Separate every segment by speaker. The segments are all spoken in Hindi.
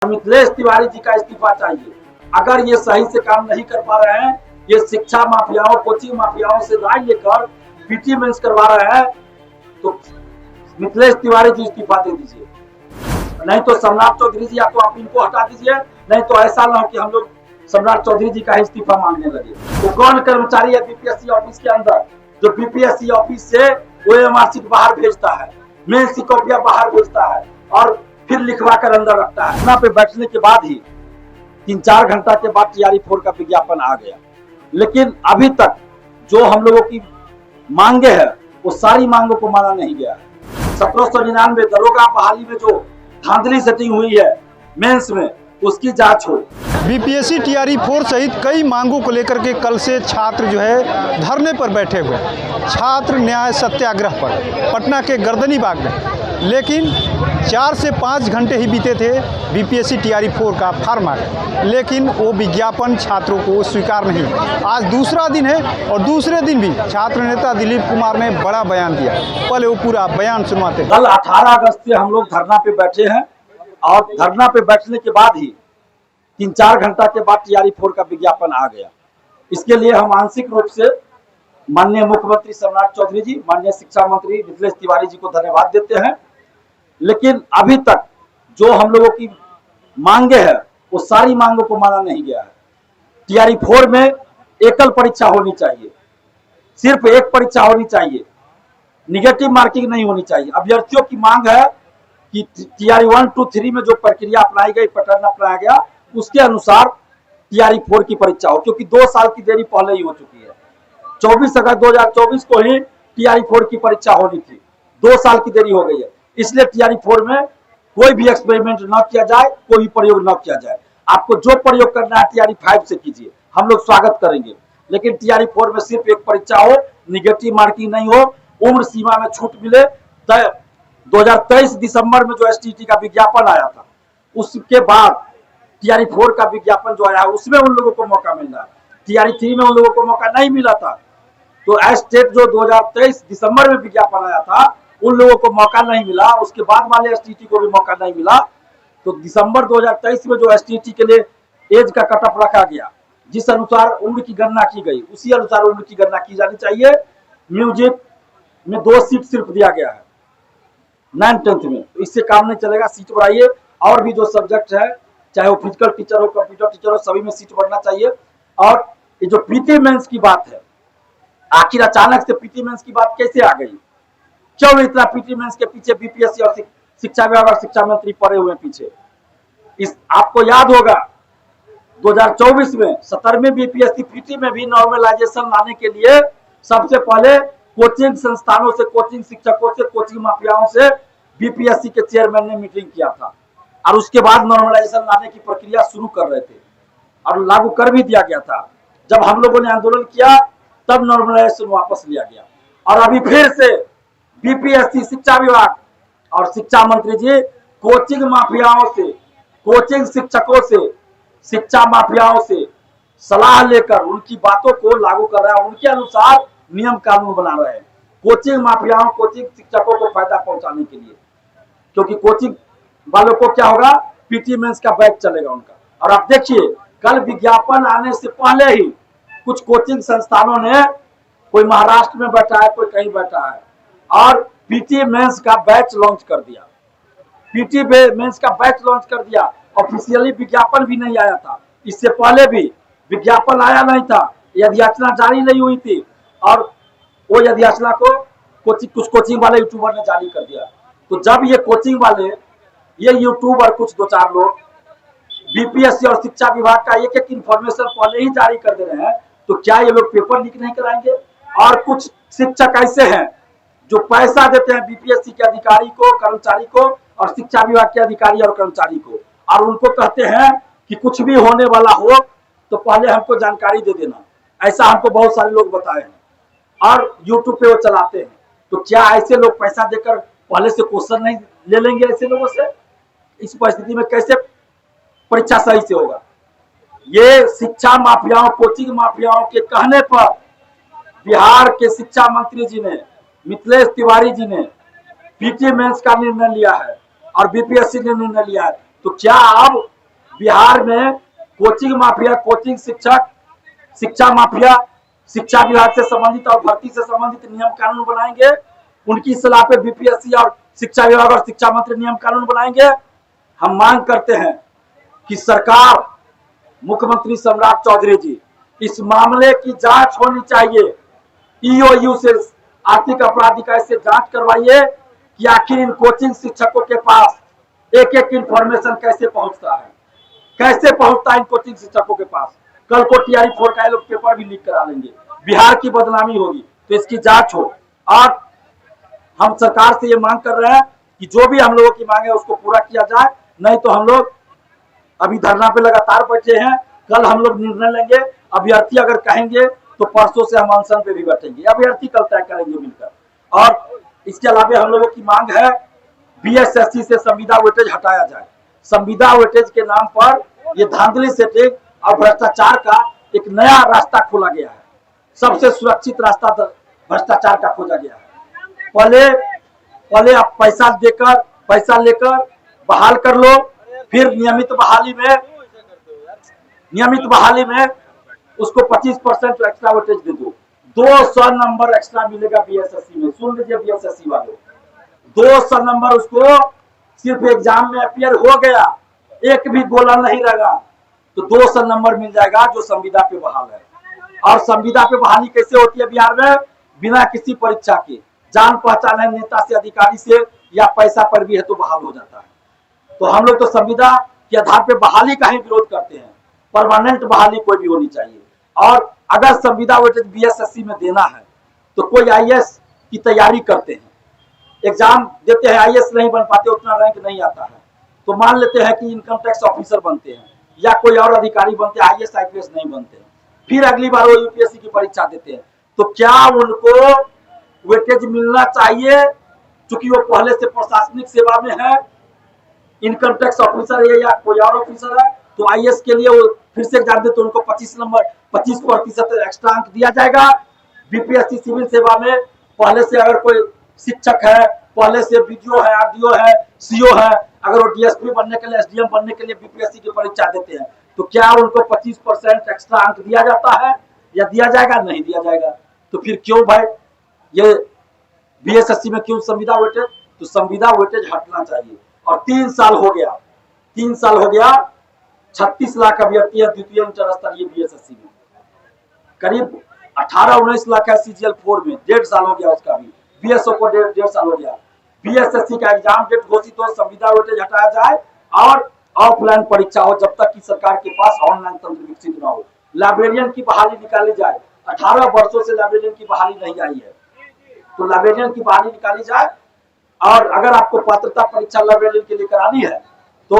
Speaker 1: मिथिलेश तिवारी जी का इस्तीफा चाहिए। अगर ये सही से काम नहीं कर पा रहे हैं, ये शिक्षा माफियाओं, कोचिंग माफियाओं से राय लेकर पीटी मेंस करवा रहे हैं, तो मिथिलेश तिवारी जी इस्तीफा दे दीजिए। नहीं तो सम्राट चौधरी जी या तो आप इनको हटा दीजिए, नहीं तो ऐसा ना हो कि हम लोग सम्राट चौधरी जी का इस्तीफा मांगने लगे। तो कौन कर्मचारी है बीपीएससी ऑफिस के अंदर जो बीपीएससी ऑफिस से ओएमआर शीट बाहर भेजता है, मेंस की कॉपियां बाहर भेजता है और फिर लिखवा कर अंदर रखता है। यहाँ पे बैठने के बाद ही 3-4 घंटा के बाद TRE4 का विज्ञापन आ गया, लेकिन अभी तक जो हम लोगों की मांगे है वो सारी मांगों को माना नहीं गया है। 1799 दरोगा बहाली में जो धांधली सेटिंग हुई है मेंस में, उसकी जांच हो।
Speaker 2: बीपीएससी TRE4 सहित कई मांगों को लेकर के कल से छात्र जो है धरने पर बैठे हुए। छात्र न्याय सत्याग्रह पर पटना के गर्दनी बाग में, लेकिन 4 से 5 घंटे ही बीते थे बीपीएससी TRE4 का फॉर्म आ गया, लेकिन वो विज्ञापन छात्रों को स्वीकार नहीं। आज दूसरा दिन है और दूसरे दिन भी छात्र नेता दिलीप कुमार ने बड़ा बयान दिया। पहले वो पूरा बयान सुनवाते हैं।
Speaker 1: कल 18 अगस्त से हम लोग धरना पे बैठे हैं और धरना पे बैठने के बाद ही 3-4 घंटा के बाद TRE4 का विज्ञापन आ गया। इसके लिए हम आंशिक रूप से माननीय मुख्यमंत्री सम्राट चौधरी जी, माननीय शिक्षा मंत्री मिथिलेश तिवारी जी को धन्यवाद देते हैं, लेकिन अभी तक जो हम लोगों की मांगे है वो सारी मांगों को माना नहीं गया है। TRE4 में एकल परीक्षा होनी चाहिए, सिर्फ एक परीक्षा होनी चाहिए, निगेटिव मार्किंग नहीं होनी चाहिए। अभ्यर्थियों की मांग है कि TRE1, 2, 3 में जो प्रक्रिया अपनाई गई, पैटर्न अपनाया गया, उसके अनुसार TRE4 की परीक्षा हो, क्योंकि 2 साल की देरी पहले ही हो चुकी है। 24 अगस्त 2024 को ही TRE4 की परीक्षा होनी थी, 2 साल की देरी हो गई है। इसलिए TRE4 में कोई भी एक्सपेरिमेंट न किया जाए, कोई भी प्रयोग न किया जाए। आपको जो प्रयोग करना है TRE5 से कीजिए, हम लोग स्वागत करेंगे, लेकिन TRE4 में सिर्फ एक परीक्षा हो, निगेटिव मार्किंग नहीं हो, उम्र सीमा में छूट मिले। 2023 दिसंबर में जो STT का विज्ञापन आया था, उसके बाद TRE4 का विज्ञापन जो आया उसमें उन लोगों को मौका मिल रहा है। TRE3 में उन लोगों को मौका नहीं मिला था, तो STT जो 2023 दिसंबर में विज्ञापन आया था उन लोगों को मौका नहीं मिला, उसके बाद वाले STT को भी मौका नहीं मिला। तो दिसंबर 2023 में जो STT के लिए एज का कट ऑफ रखा गया, जिस अनुसार उम्र की गणना की गई, उसी अनुसार उम्र की गणना की जानी चाहिए। म्यूजिक में 2 सीट सिर्फ दिया गया है 9th 10th में, तो इससे काम नहीं चलेगा। सीट बढ़ाइए, और भी जो सब्जेक्ट है, चाहे वो फिजिकल टीचर हो, कंप्यूटर टीचर हो, सभी में सीट बढ़ना चाहिए। और ये जो पीटी मेंस की बात है, आखिर अचानक से पीटी मेंस की बात कैसे आ गई? क्यों इतना पीटी मेंस के पीछे बीपीएससी और शिक्षा विभाग और शिक्षा मंत्री पड़े हुए पीछे? आपको याद होगा 2024 में 17वीं बीपीएससी पीटी में भी नॉर्मलाइजेशन लाने के लिए सबसे पहले कोचिंग संस्थानों से, कोचिंग शिक्षकों से, कोचिंग माफियाओं से बीपीएससी के चेयरमैन ने मीटिंग किया था और उसके बाद नॉर्मलाइजेशन लाने की प्रक्रिया शुरू कर रहे थे और लागू कर भी दिया गया था। जब हम लोगों ने आंदोलन किया तब नॉर्मलाइजेशन वापस लिया गया और अभी फिर से बीपीएससी, शिक्षा विभाग और शिक्षा मंत्री जी कोचिंग माफियाओं से, कोचिंग शिक्षकों से, शिक्षा माफियाओं से सलाह लेकर उनकी बातों को लागू कर रहे हैं, उनके अनुसार नियम कानून बना रहे हैं, कोचिंग माफियाओं, कोचिंग शिक्षकों को फायदा पहुंचाने के लिए। क्योंकि कोचिंग वालों को क्या होगा, पीटी मेंस का बैच चलेगा उनका। और आप देखिए कल विज्ञापन आने से पहले ही कुछ कोचिंग संस्थानों ने, कोई महाराष्ट्र में बैठा है, कोई कहीं बैठा है, और पीटी मेंस का बैच लॉन्च कर दिया। पीटी मेंस का बैच लॉन्च कर दिया। ऑफिशियली विज्ञापन भी नहीं आया था, इससे पहले भी विज्ञापन आया नहीं था, अधिसूचना जारी नहीं हुई थी और वो अधिसूचना को कुछ कोचिंग वाले यूट्यूबर ने जारी कर दिया। तो जब ये कोचिंग वाले, ये यूट्यूबर, कुछ 2-4 लोग बीपीएससी और शिक्षा विभाग का एक इंफॉर्मेशन पहले ही जारी कर दे रहे हैं, तो क्या ये लोग पेपर लीक नहीं कराएंगे? और कुछ शिक्षक ऐसे हैं जो पैसा देते हैं बीपीएससी के अधिकारी को, कर्मचारी को, और शिक्षा विभाग के अधिकारी और कर्मचारी को, और उनको कहते हैं कि कुछ भी होने वाला हो तो पहले हमको जानकारी दे देना। ऐसा हमको बहुत सारे लोग बताए हैं और यूट्यूब पे वो चलाते हैं। तो क्या ऐसे लोग पैसा देकर पहले से क्वेश्चन नहीं ले लेंगे ऐसे लोगों से? इस परिस्थिति में कैसे परीक्षा सही से होगा? ये शिक्षा माफियाओं, कोचिंग माफियाओं के कहने पर बिहार के शिक्षा मंत्री जी ने, मिथिलेश तिवारी जी ने पीटी मेंस का निर्णय लिया है और बीपीएससी ने निर्णय लिया है तो क्या अब बिहार में कोचिंग माफिया, कोचिंग शिक्षक, शिक्षा माफिया शिक्षा विभाग से संबंधित और भर्ती से संबंधित नियम कानून बनाएंगे? उनकी सलाह पे बीपीएससी और शिक्षा विभाग और शिक्षा मंत्री नियम कानून बनाएंगे? हम मांग करते हैं कि सरकार, मुख्यमंत्री सम्राट चौधरी जी, इस मामले की जांच होनी चाहिए। ईओयू से, आर्थिक अपराध इकाई से जांच करवाइए कि आखिर इन कोचिंग शिक्षकों के पास एक एक इंफॉर्मेशन कैसे पहुंचता है, कैसे पहुंचता है इन कोचिंग शिक्षकों के पास। कल को टीआरई 4 का लोग पेपर भी लीक करा लेंगे, बिहार की बदनामी होगी। तो इसकी जांच हो। और हम सरकार से ये मांग कर रहे हैं कि जो भी हम लोगों की मांग है उसको पूरा किया जाए, नहीं तो हम लोग अभी धरना पे लगातार बैठे हैं। कल हम लोग निर्णय लेंगे। अभ्यर्थी अगर कहेंगे तो परसों से हम अनशन पे भी बैठेंगे। अभ्यर्थी कल तय करेंगे मिलकर। और इसके अलावा हम लोगों की मांग है बीएसएससी से संविदा वेटेज हटाया जाए। संविदा वेटेज के नाम पर ये धांधली सेटिंग और भ्रष्टाचार का एक नया रास्ता खोला गया है। सबसे सुरक्षित रास्ता भ्रष्टाचार का खोजा गया है। पहले आप पैसा लेकर बहाल कर लो, फिर नियमित बहाली में उसको 25% एक्स्ट्रा वेटेज दे दो। 200 नंबर एक्स्ट्रा मिलेगा बीएसएससी में। सुन लीजिए बीएसएससी वालों, 200 नंबर उसको सिर्फ एग्जाम में अपियर हो गया, एक भी गोला नहीं लगा तो 200 नंबर मिल जाएगा जो संविदा पे बहाल है। और संविदा पे बहाली कैसे होती है बिहार में? बिना किसी परीक्षा के, जान पहचान है नेता से, अधिकारी से, या पैसा पर भी है तो बहाल हो जाता है। तो हम लोग तो संविदा के आधार पे बहाली का ही विरोध करते हैं। परमानेंट बहाली कोई भी होनी चाहिए। और अगर संविदा वेटेज बीएसएससी में देना है तो कोई आईएएस की तैयारी करते हैं, एग्जाम देते हैं, आईएएस नहीं बन पाते, उतना रैंक नहीं आता है, तो मान लेते हैं कि इनकम टैक्स ऑफिसर बनते हैं या कोई और अधिकारी बनते हैं, आईएएस आईपीएस नहीं बनते हैं। फिर अगली बार वो यूपीएससी की परीक्षा देते हैं। तो क्या उनको वेटेज मिलना चाहिए? क्योंकि वो पहले से प्रशासनिक सेवा में है, इनकम टैक्स ऑफिसर है या कोई और ऑफिसर है, तो आईएएस के लिए वो फिर से एग्जाम दे तो उनको 25% एक्स्ट्रा अंक दिया जाएगा। बीपीएससी सिविल सेवा में पहले से अगर कोई शिक्षक है, पहले से बीडीओ है, आरडीओ है, सीओ है, अगर वो डीएसपी बनने के लिए, एसडीएम बनने के लिए बीपीएससी की परीक्षा देते हैं, तो क्या उनको 25% एक्स्ट्रा अंक दिया जाता है या दिया जाएगा? नहीं दिया जाएगा। तो फिर क्यों भाई ये बीएसएससी में क्यों संविदा वेटेज? तो संविदा वेटेज हटना चाहिए। और 3 साल हो गया 36 लाख अभ्यर्थी है द्वितीय इंटर स्तरीय बीएसएससी में, करीब 18-19 लाख है सीजीएल 4 में, 1.5 साल हो गया उसका भी। बीएसओ को 1.5 साल हो गया। बीएसएससी का एग्जाम डेट घोषित हो, संविदा वेटेज हटाया जाए और ऑफलाइन परीक्षा हो जब तक कि सरकार के पास ऑनलाइन तंत्र विकसित न हो। लाइब्रेरियन की बहाली निकाली जाए। 18 वर्षों से लाइब्रेरियन की बहाली नहीं आई है, तो लाइब्रेरियन की बहाली निकाली जाए। और अगर आपको पात्रता परीक्षा लाइब्रेरियन के लिए करानी है तो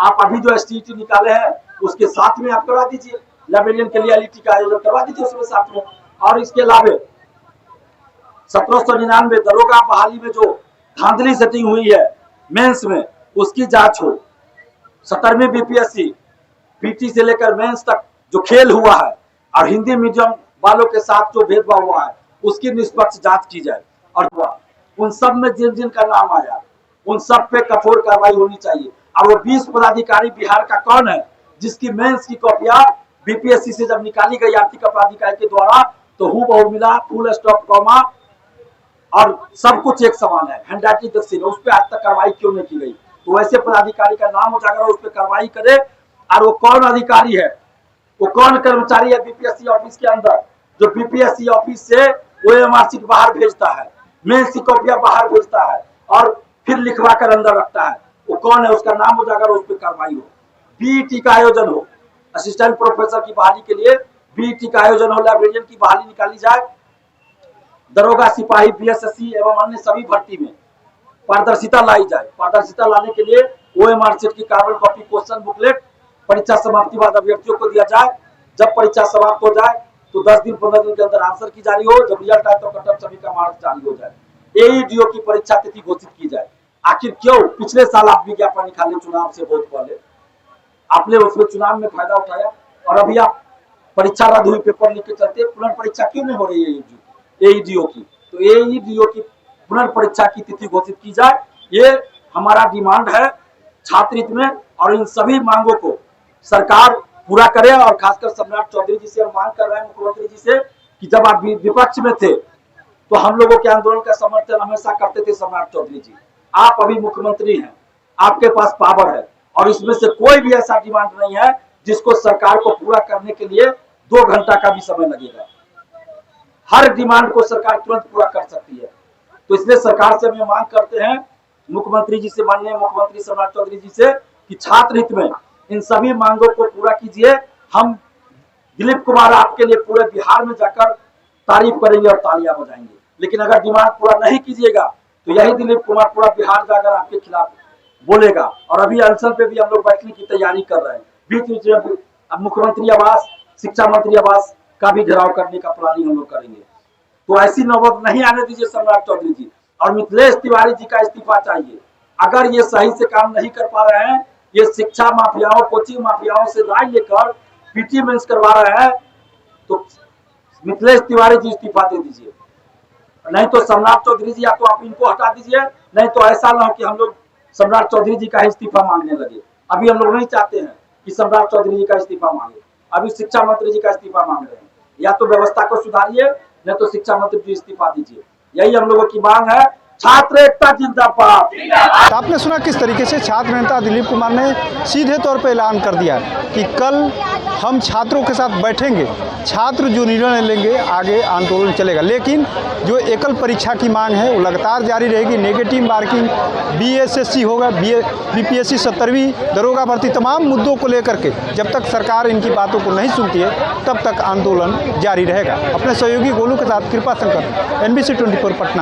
Speaker 1: आप अभी जो एसटीईटी निकाले हैं उसके साथ में आप करवा दीजिए। लाइब्रेरियन के लिए एलईटी का आयोजन करवा दीजिए उसमें साथ में। और इसके अलावा 1799 दरोगा बहाली में जो धांधली सेटिंग हुई है मेंस में, उसकी जांच हो। 17वीं बीपीएससी पीटी से लेकर मेंस तक जो खेल हुआ है और हिंदी मीडियम वालों के साथ जो भेदभाव हुआ है उसकी निष्पक्ष जांच की जाए। और उन सब में जिन जिन का नाम आया उन सब पे कठोर कार्रवाई होनी चाहिए। और वो 20 पदाधिकारी बिहार का कौन है जिसकी मेंस की कॉपियां बीपीएससी से जब निकाली गई आर्थिक अपराध इकाई के द्वारा तो हूबहू मिला, फुल स्टॉप, कॉमा और सब कुछ एक समान है, हैंडराइटिंग तक सेम, उस पर आज तक कार्रवाई क्यों नहीं की गई? तो वैसे पदाधिकारी का नाम उजागर उस पर कार्रवाई करे। और वो कौन अधिकारी है, वो कौन कर्मचारी है बीपीएससी ऑफिस के अंदर जो बीपीएससी ऑफिस से ओएमआर शीट बाहर भेजता है, मेंस की कॉपियां बाहर भेजता है और फिर लिखवा कर अंदर रखता है, वो कौन है? उसका नाम उजागर, उस पर कार्रवाई हो। बीईटी का आयोजन हो, असिस्टेंट प्रोफेसर की बहाली के लिए बीईटी का आयोजन हो, लाइब्रेरियन की बहाली निकाली जाए। दरोगा, सिपाही, बीएसएससी एवं अन्य सभी भर्ती में पारदर्शिता लाई जाए। पारदर्शिता लाने के लिए ओएमआर शीट की कार्बन कॉपी, क्वेश्चन बुकलेट परीक्षा समाप्ति बाद अभ्यर्थियों को दिया जाए। जब परीक्षा समाप्त हो जाए तो 10 दिन 15 दिन के अंदर आंसर की जारी हो। जब रिजल्ट आए तो कट ऑफ सभी का मार्क्स जारी हो जाए। एईडीओ की परीक्षा तिथि घोषित की जाए। आखिर क्यों? पिछले साल आप विज्ञापन निकाले चुनाव से बहुत पहले, आपने उसमें चुनाव में फायदा उठाया और अभी आप परीक्षा रद्द हुई पेपर लिख के चलते पुनर्परीक्षा क्यों नहीं हो रही है एईडीओ की? तो एईडीओ की पुनर्परीक्षा की तिथि घोषित की जाए, ये हमारा डिमांड है छात्र हित में और इन सभी मांगों को सरकार पूरा करे। और खासकर सम्राट चौधरी जी से हम मांग कर रहे हैं, मुख्यमंत्री जी से, कि जब आप विपक्ष में थे तो हम लोगों के आंदोलन का समर्थन हमेशा करते थे सम्राट चौधरी जी। आप अभी मुख्यमंत्री हैं, आपके पास पावर है, और इसमें से कोई भी ऐसा डिमांड नहीं है जिसको सरकार को पूरा करने के लिए 2 घंटा का भी समय लगेगा। हर डिमांड को सरकार तुरंत पूरा कर सकती है। तो इसलिए सरकार से हम मांग करते हैं, मुख्यमंत्री जी से, माननीय मुख्यमंत्री सम्राट चौधरी जी से, कि छात्र हित में इन सभी मांगों को पूरा कीजिए। हम दिलीप कुमार आपके लिए पूरे बिहार में जाकर तारीफ करेंगे और तालियां बजाएंगे। लेकिन अगर डिमांड पूरा नहीं कीजिएगा तो यही दिलीप कुमार पूरा बिहार जाकर आपके खिलाफ बोलेगा। और अभी अनशन पे भी हम लोग बैठने की तैयारी कर रहे हैं। बीच बीच में मुख्यमंत्री आवास, शिक्षा मंत्री आवास का भी घेराव करने का प्लानिंग हम लोग करेंगे। तो ऐसी नौबत नहीं आने दीजिए सम्राट चौधरी जी। और मिथिलेश तिवारी जी का इस्तीफा चाहिए। अगर ये सही से काम नहीं कर पा रहे हैं, ये शिक्षा माफियाओं, कोचिंग माफियाओं से राय लेकर पीटी मेंस करवा रहे हैं, तो मिथिलेश तिवारी जी इस्तीफा दे दीजिए। नहीं तो सम्राट चौधरी जी या तो आप इनको हटा दीजिए, नहीं तो ऐसा ना हो कि हम लोग सम्राट चौधरी जी का इस्तीफा मांगने लगे। अभी हम लोग नहीं चाहते हैं कि सम्राट चौधरी जी का इस्तीफा मांगे। अभी शिक्षा मंत्री जी का इस्तीफा मांग रहे हैं। या तो व्यवस्था को सुधारिए, नहीं तो शिक्षा मंत्री जी इस्तीफा दीजिए। यही हम लोगों की मांग है। छात्र एकता जिंदाबाद।
Speaker 2: आपने सुना किस तरीके से छात्र नेता दिलीप कुमार ने सीधे तौर पर ऐलान कर दिया कि कल हम छात्रों के साथ बैठेंगे, छात्र जो निर्णय लेंगे आगे आंदोलन चलेगा। लेकिन जो एकल परीक्षा की मांग है वो लगातार जारी रहेगी। नेगेटिव मार्किंग, बीएसएससी होगा, बीपीएससी 70वीं, दरोगा भर्ती, तमाम मुद्दों को लेकर के जब तक सरकार इनकी बातों को नहीं सुनती है तब तक आंदोलन जारी रहेगा। अपने सहयोगी गोलू के साथ कृपा शंकर, NBC 24 पटना।